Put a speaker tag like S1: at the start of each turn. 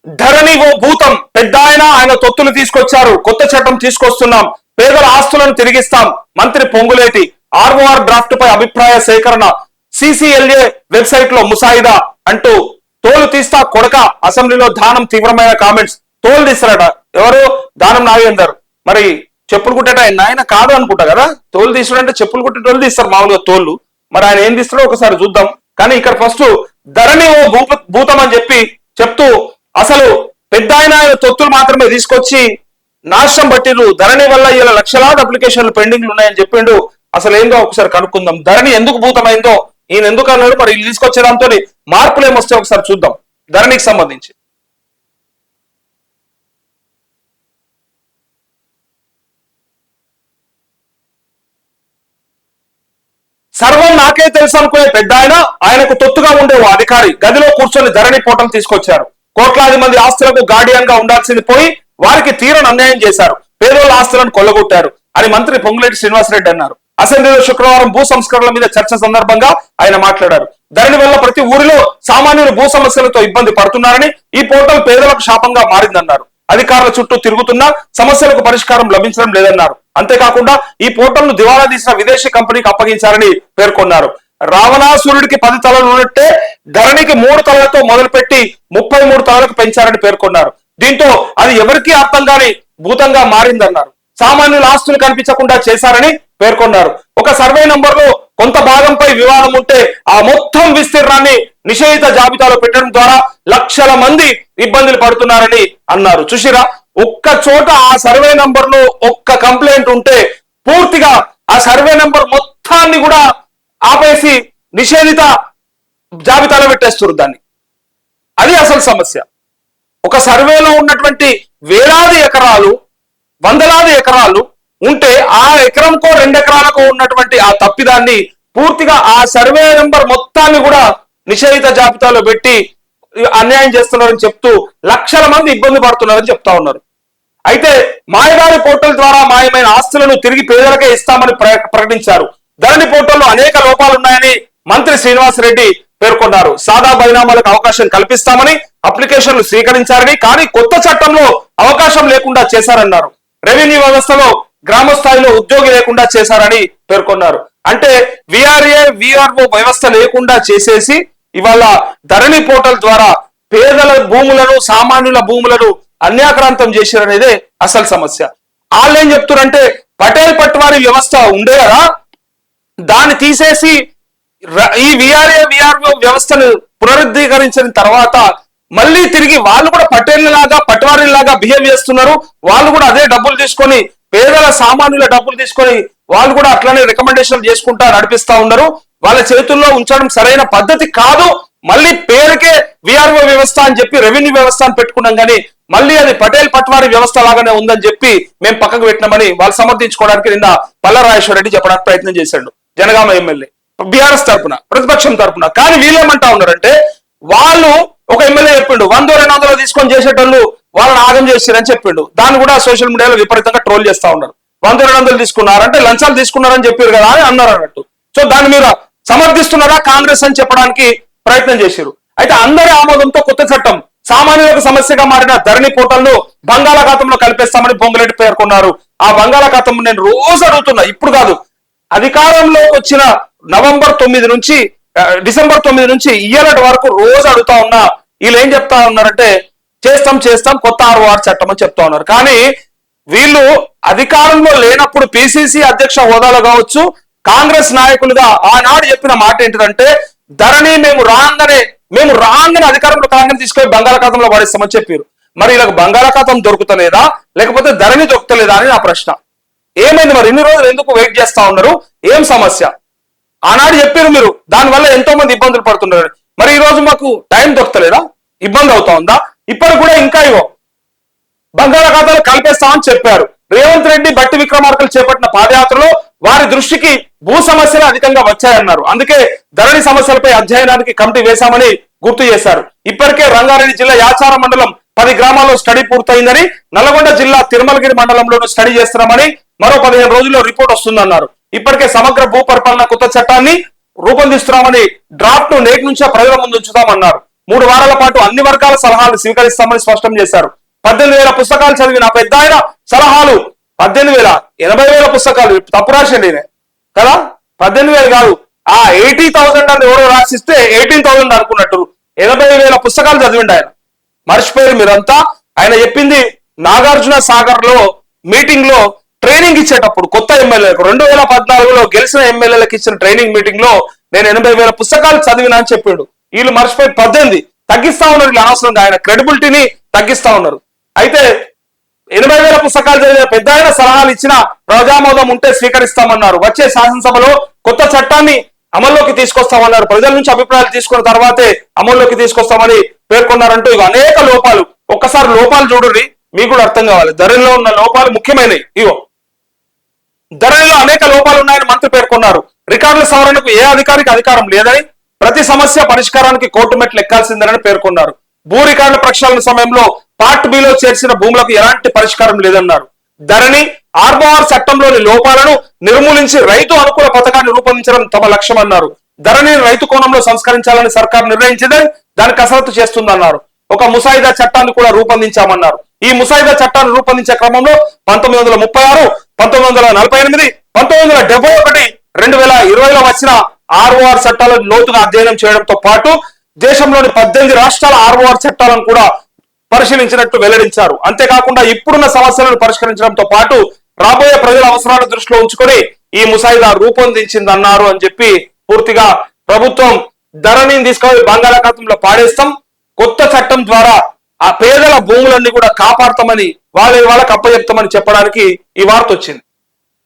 S1: ధరణి ఓ భూతం, పెద్ద ఆయన తొత్తులు తీసుకొచ్చారు, కొత్త చట్టం తీసుకొస్తున్నాం, పేదల ఆస్తులను తిరిగిస్తాం. మంత్రి పొంగులేటి. ఆర్ఓఆర్ డ్రాఫ్ట్ పై అభిప్రాయ సేకరణ, సిసిఎల్ఏ వెబ్సైట్ లో ముసాయిదా అంటూ తోలు తీస్తా కొడక. అసెంబ్లీలో దానం తీవ్రమైన కామెంట్స్. తోలు తీస్తారట ఎవరు? దానం నాగేందర్. మరి చెప్పులు కుట్టేట ఆయన కాదు అనుకుంటా కదా. తోలు తీసుడంటే చెప్పులు కుట్టేటోళ్ళు తీస్తారు మామూలుగా తోళ్ళు. మరి ఆయన ఏం తీస్తారో ఒకసారి చూద్దాం. కానీ ఇక్కడ ఫస్ట్ ధరణి ఓ భూతం అని చెప్తూ అసలు పెద్ద ఆయన తొత్తులు మాత్రమే తీసుకొచ్చి నాశనం పట్టిరు. ధరణి వల్ల ఇలా లక్షలాది అప్లికేషన్లు పెండింగ్లు ఉన్నాయని చెప్పిండు. అసలు ఏందో ఒకసారి కనుక్కుందాం. ధరణి ఎందుకు భూతమైందో, ఈయన ఎందుకు అన్నాడు, మరి వీళ్ళు తీసుకొచ్చే దాంతో మార్పులు ఏమొస్తే ఒకసారి చూద్దాం ధరణికి సంబంధించి. సర్వం నాకే తెలుసు అనుకునే పెద్ద ఆయనకు తొత్తుగా ఉండే ఓ అధికారి గదిలో కూర్చొని ధరణి పోటలు తీసుకొచ్చారు. కోట్లాది మంది ఆస్తులకు గార్డియన్ గా ఉండాల్సింది పోయి వారికి తీరని అన్యాయం చేశారు, పేదోళ్ళ ఆస్తులను కొల్లగొట్టారు అని మంత్రి పొంగులేటి శ్రీనివాసరెడ్డి అన్నారు. అసెంబ్లీలో శుక్రవారం భూ సంస్కరణల మీద చర్చ సందర్భంగా ఆయన మాట్లాడారు. ధరణి వల్ల ప్రతి ఊరిలో సామాన్యులు భూ సమస్యలతో ఇబ్బంది పడుతున్నారని, ఈ పోర్టల్ పేదలకు శాపంగా మారిందన్నారు. అధికారుల చుట్టూ తిరుగుతున్నా సమస్యలకు పరిష్కారం లభించడం లేదన్నారు. అంతేకాకుండా ఈ పోర్టల్ ను దివాలా తీసిన విదేశీ కంపెనీకి అప్పగించారని పేర్కొన్నారు. రావణాసురుడికి 10 తలలు ఉన్నట్టే ధరణికి 3 తలలతో మొదలుపెట్టి 33 తలలకు పెంచారని పేర్కొన్నారు. దీంతో అది ఎవరికీ అర్థం కాని భూతంగా మారిందన్నారు. సామాన్యుల ఆస్తులు కనిపించకుండా చేశారని పేర్కొన్నారు. ఒక సర్వే నంబర్ లో కొంత భాగంపై వివాదం ఉంటే ఆ మొత్తం విస్తీర్ణాన్ని నిషేధిత జాబితాలో పెట్టడం ద్వారా లక్షల మంది ఇబ్బందులు పడుతున్నారని అన్నారు. చూసిరా, ఒక్క చోట ఆ సర్వే నంబర్ లో ఒక్క కంప్లైంట్ ఉంటే పూర్తిగా ఆ సర్వే నంబర్ మొత్తాన్ని కూడా ఆపేసి నిషేధిత జాబితాలో పెట్టేస్తారు దాన్ని. అది అసలు సమస్య. ఒక సర్వేలో ఉన్నటువంటి వేలాది ఎకరాలు, వందలాది ఎకరాలు ఉంటే ఆ ఎకరంకో 2 ఎకరాలకు ఉన్నటువంటి ఆ తప్పిదాన్ని పూర్తిగా ఆ సర్వే నెంబర్ మొత్తాన్ని కూడా నిషేధిత జాబితాలో పెట్టి అన్యాయం చేస్తున్నారని చెప్తూ లక్షల మంది ఇబ్బంది పడుతున్నారని చెప్తా ఉన్నారు. అయితే మాయదారి పోర్టల్ ద్వారా మాయమైన ఆస్తులను తిరిగి పేదలకే ఇస్తామని ప్రకటించారు. ధరణి పోర్టల్లో అనేక లోపాలున్నాయని మంత్రి శ్రీనివాసరెడ్డి పేర్కొన్నారు. సాదా బైనామాలకు అవకాశం కల్పిస్తామని అప్లికేషన్లు స్వీకరించారని, కానీ కొత్త చట్టంలో అవకాశం లేకుండా చేశారన్నారు. రెవెన్యూ వ్యవస్థలో గ్రామ స్థాయిలో ఉద్యోగి లేకుండా చేశారని పేర్కొన్నారు. అంటే విఆర్ఏ విఆర్ఓ వ్యవస్థ లేకుండా చేసేసి ఇవాళ ధరణి పోర్టల్ ద్వారా పేదల భూములను, సామాన్యుల భూములను అన్యాక్రాంతం చేశారనేదే అసలు సమస్య. వాళ్ళు ఏం చెప్తున్నారంటే పటేల్ పట్వారీ వ్యవస్థ ఉండే కదా, దాన్ని తీసేసి ఈ విఆర్ఏ విఆర్ఓ వ్యవస్థను పునరుద్ధీకరించిన తర్వాత మళ్ళీ తిరిగి వాళ్ళు కూడా పటేల్ లాగా పట్వారీ లాగా బిహేవ్ చేస్తున్నారు. వాళ్ళు కూడా అదే డబ్బులు తీసుకొని, పేదల సామాన్యుల డబ్బులు తీసుకొని వాళ్ళు కూడా అట్లనే రికమెండేషన్ చేసుకుంటా నడిపిస్తా ఉన్నారు. వాళ్ళ చేతుల్లో ఉంచడం సరైన పద్ధతి కాదు. మళ్ళీ పేరుకే విఆర్ఓ వ్యవస్థ అని చెప్పి రెవెన్యూ వ్యవస్థ అని పెట్టుకున్నాం, కానీ మళ్ళీ అది పటేల్ పట్వారీ వ్యవస్థ లాగానే ఉందని చెప్పి మేము పక్కకు పెట్టినామని వాళ్ళు సమర్థించుకోవడానికి నిన్న పల్లరాజేశ్వర రెడ్డి చెప్పడానికి ప్రయత్నం చేశాడు, జనగామ ఎమ్మెల్యే బీఆర్ఎస్ తరపున, ప్రతిపక్షం తరపున. కానీ వీళ్ళేమంటా ఉన్నారంటే వాళ్ళు ఒక ఎమ్మెల్యే చెప్పిండు 100-200 తీసుకొని చేసేటోళ్ళు వాళ్ళని ఆగం చేస్తారని చెప్పిండు. దాన్ని కూడా సోషల్ మీడియాలో విపరీతంగా ట్రోల్ చేస్తా ఉన్నారు. 100-200 తీసుకున్నారంటే లంచాలు తీసుకున్నారని చెప్పారు కదా అని అన్నారు అన్నట్టు. సో దాని మీద సమర్థిస్తున్నారా కాంగ్రెస్ అని చెప్పడానికి ప్రయత్నం చేశారు. అయితే అందరి ఆమోదంతో కొత్త చట్టం సామాన్యులకు సమస్యగా మారిన ధరణి పోర్టల్ ను బంగాళాఖాతంలో కలిపేస్తామని పొంగులేటి పేర్కొన్నారు. ఆ బంగాళాఖాతం నేను రోజు అడుగుతున్నా, ఇప్పుడు కాదు, అధికారంలోకి వచ్చిన డిసెంబర్ 9 నుంచి ఇయ్యాలటి వరకు రోజు అడుగుతా ఉన్నా. వీళ్ళు ఏం చెప్తా ఉన్నారంటే చేస్తాం కొత్త ఆర్ఓఆర్ చట్టం అని చెప్తా ఉన్నారు. కానీ వీళ్ళు అధికారంలో లేనప్పుడు పిసిసి అధ్యక్ష హోదాలో కావచ్చు, కాంగ్రెస్ నాయకులుగా ఆనాడు చెప్పిన మాట ఏంటిదంటే ధరణి మేము రాగానే అధికారంలో కాంగ్రెస్ తీసుకొని బంగాళాఖాతంలో పడేస్తామని చెప్పారు. మరి వీళ్ళకి బంగాళాఖాతం దొరుకుతలేదా లేకపోతే ధరణి దొరుకుతలేదా అని నా ప్రశ్న. ఏమైంది మరి? ఇన్ని రోజులు ఎందుకు వెయిట్ చేస్తా ఉన్నారు? ఏం సమస్య? ఆనాడు చెప్పారు మీరు, దానివల్ల ఎంతో మంది ఇబ్బందులు పడుతున్నారు. మరి ఈ రోజు మాకు టైం దొరకలేదా? ఇబ్బంది అవుతా ఉందా? ఇప్పుడు కూడా ఇంకా బంగాళాఖాతాలు కలిపేస్తామని చెప్పారు. రేవంత్ రెడ్డి బట్టి విక్రమార్కలు చేపట్టిన పాదయాత్రలో వారి దృష్టికి భూ సమస్యలు అధికంగా వచ్చాయన్నారు. అందుకే ధరణి సమస్యలపై అధ్యయనానికి కమిటీ వేశామని గుర్తు చేశారు. ఇప్పటికే రంగారెడ్డి జిల్లా యాచార మండలం 10 గ్రామాల్లో స్టడీ పూర్తయిందని, నల్గొండ జిల్లా తిరుమలగిరి మండలంలోనూ స్టడీ చేస్తున్నామని, మరో 15 రోజుల్లో రిపోర్ట్ వస్తుందన్నారు. ఇప్పటికే సమగ్ర భూ పరిపాలన కొత్త చట్టాన్ని రూపొందిస్తున్నామని, డ్రాఫ్ట్ ను నేటి నుంచే ప్రజల ముందు ఉంచుతామన్నారు. 3 వారాల పాటు అన్ని వర్గాల సలహాలు స్వీకరిస్తామని స్పష్టం చేశారు. 18,000 పుస్తకాలు చదివిన పెద్ద ఆయన సలహాలు 18,000 80,000 పుస్తకాలు తప్పు రాసిండి కదా, 18,000 కాదు. ఆ 80,000 అని ఎవరో రాసిస్తే 18,000 అనుకున్నట్టు 80,000 పుస్తకాలు చదివిండి ఆయన. మర్చిపోయారు మీరంతా. ఆయన చెప్పింది నాగార్జున సాగర్ లో మీటింగ్ లో ట్రైనింగ్ ఇచ్చేటప్పుడు కొత్త ఎమ్మెల్యేలకు 2014లో గెలిచిన ఎమ్మెల్యేలకు ఇచ్చిన ట్రైనింగ్ మీటింగ్ లో నేను 80,000 పుస్తకాలు చదివినా అని చెప్పాడు. వీళ్ళు మర్చిపోయి 18 తగ్గిస్తా ఉన్నారు. వీళ్ళు అనవసరంగా ఆయన క్రెడిబిలిటీని తగ్గిస్తా ఉన్నారు. అయితే 80,000 పుస్తకాలు చదివిన పెద్ద ఆయన సలహాలు ఇచ్చిన ప్రజామోదం ఉంటే స్వీకరిస్తామన్నారు. వచ్చే శాసనసభలో కొత్త చట్టాన్ని అమల్లోకి తీసుకొస్తామన్నారు. ప్రజల నుంచి అభిప్రాయాలు తీసుకున్న తర్వాతే అమల్లోకి తీసుకొస్తామని పేర్కొన్నారంటూ ఇవి అనేక లోపాలు. ఒక్కసారి లోపాలు చూడండి, మీకు కూడా అర్థం కావాలి. ధరలో ఉన్న లోపాలు ముఖ్యమైనవి. ఇవో ధరలో అనేక లోపాలు ఉన్నాయని మంత్రి పేర్కొన్నారు. రికార్డుల సవరణకు ఏ అధికారికి అధికారం లేదని, ప్రతి సమస్య పరిష్కారానికి కోర్టు మెట్లు ఎక్కాల్సిందేనని పేర్కొన్నారు. భూ రికార్డుల ప్రక్షాళన సమయంలో పార్ట్ బిలో చేర్చిన భూములకు ఎలాంటి పరిష్కారం లేదన్నారు. ధరణి ఆర్ఓఆర్ చట్టంలోని లోపాలను నిర్మూలించి రైతు అనుకూల పథకాన్ని రూపొందించడం తమ లక్ష్యమన్నారు. ధరణిని రైతు కోణంలో సంస్కరించాలని సర్కార్ నిర్ణయించిందని దాని కసరత్తు చేస్తుందన్నారు. ఒక ముసాయిదా చట్టాన్ని కూడా రూపొందించామన్నారు. ఈ ముసాయిదా చట్టాన్ని రూపొందించే క్రమంలో 1936, 1948, 1971, 2020లో వచ్చిన ఆర్ఓఆర్ చట్టాలను లోతుగా అధ్యయనం చేయడంతో పాటు దేశంలోని 18 రాష్ట్రాల ఆర్ఓఆర్ చట్టాలను కూడా పరిశీలించినట్టు వెల్లడించారు. అంతేకాకుండా ఇప్పుడున్న సమస్యలను పరిష్కరించడంతో పాటు రాబోయే ప్రజల అవసరాలను దృష్టిలో ఉంచుకొని ఈ ముసాయిదా రూపొందించిందన్నారు అని చెప్పి పూర్తిగా ప్రభుత్వం ధరణిని తీసుకొని బంగాళాఖాతంలో పాడేస్తాం, కొత్త చట్టం ద్వారా ఆ పేదల భూములన్నీ కూడా కాపాడతామని వాళ్ళకి అప్పచెప్తామని చెప్పడానికి ఈ వార్త వచ్చింది.